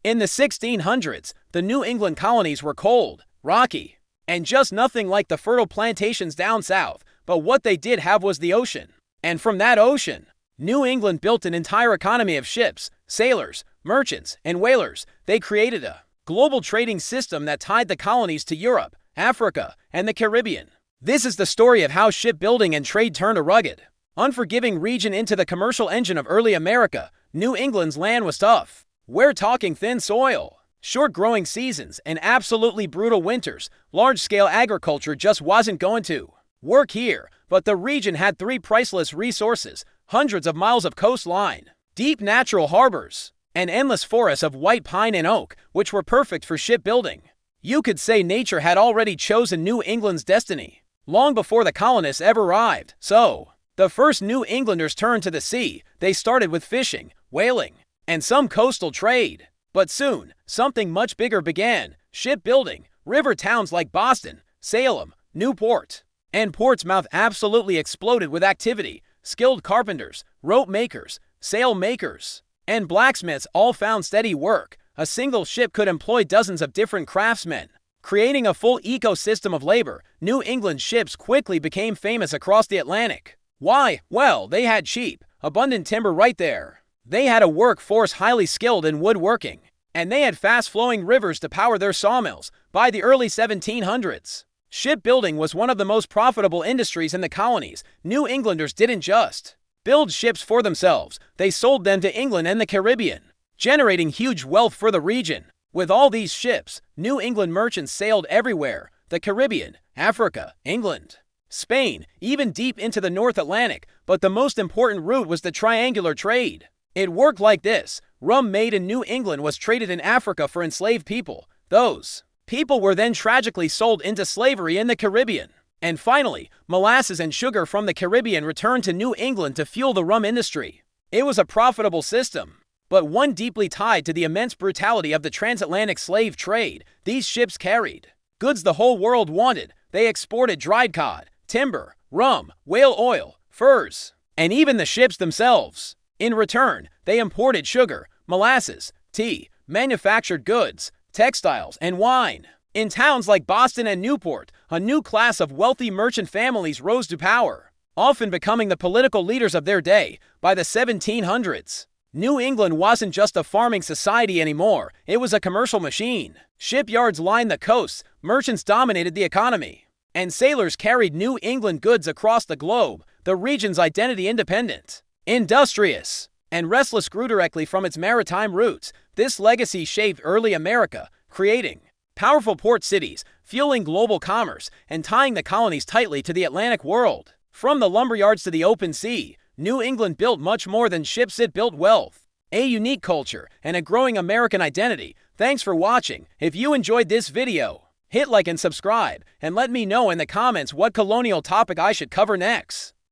In the 1600s, the New England colonies were cold, rocky, and just nothing like the fertile plantations down south, but what they did have was the ocean. And from that ocean, New England built an entire economy of ships, sailors, merchants, and whalers. They created a global trading system that tied the colonies to Europe, Africa, and the Caribbean. This is the story of how shipbuilding and trade turned a rugged, unforgiving region into the commercial engine of early America. New England's land was tough. We're talking thin soil, short growing seasons, and absolutely brutal winters. Large-scale agriculture just wasn't going to work here, but the region had three priceless resources: hundreds of miles of coastline, deep natural harbors, and endless forests of white pine and oak, which were perfect for shipbuilding. You could say nature had already chosen New England's destiny long before the colonists ever arrived. So, the first New Englanders turned to the sea. They started with fishing, whaling, and some coastal trade. But soon, something much bigger began: shipbuilding. River towns like Boston, Salem, Newport, and Portsmouth absolutely exploded with activity. Skilled carpenters, rope makers, sail makers, and blacksmiths all found steady work. A single ship could employ dozens of different craftsmen, creating a full ecosystem of labor. New England ships quickly became famous across the Atlantic. Why? Well, they had cheap, abundant timber right there. They had a workforce highly skilled in woodworking, and they had fast-flowing rivers to power their sawmills. By the early 1700s, shipbuilding was one of the most profitable industries in the colonies. New Englanders didn't just build ships for themselves, they sold them to England and the Caribbean, generating huge wealth for the region. With all these ships, New England merchants sailed everywhere: the Caribbean, Africa, England, Spain, even deep into the North Atlantic. But the most important route was the triangular trade. It worked like this: rum made in New England was traded in Africa for enslaved people. Those people were then tragically sold into slavery in the Caribbean. And finally, molasses and sugar from the Caribbean returned to New England to fuel the rum industry. It was a profitable system, but one deeply tied to the immense brutality of the transatlantic slave trade. These ships carried goods the whole world wanted. They exported dried cod, timber, rum, whale oil, furs, and even the ships themselves. In return, they imported sugar, molasses, tea, manufactured goods, textiles, and wine. In towns like Boston and Newport, a new class of wealthy merchant families rose to power, often becoming the political leaders of their day. By the 1700s, New England wasn't just a farming society anymore, it was a commercial machine. Shipyards lined the coasts, merchants dominated the economy, and sailors carried New England goods across the globe. The region's identity: independent, industrious, and restless, grew directly from its maritime roots. This legacy shaped early America, creating powerful port cities, fueling global commerce, and tying the colonies tightly to the Atlantic world. From the lumberyards to the open sea, New England built much more than ships. It built wealth, a unique culture, and a growing American identity. Thanks for watching. If you enjoyed this video, hit like and subscribe, and let me know in the comments what colonial topic I should cover next.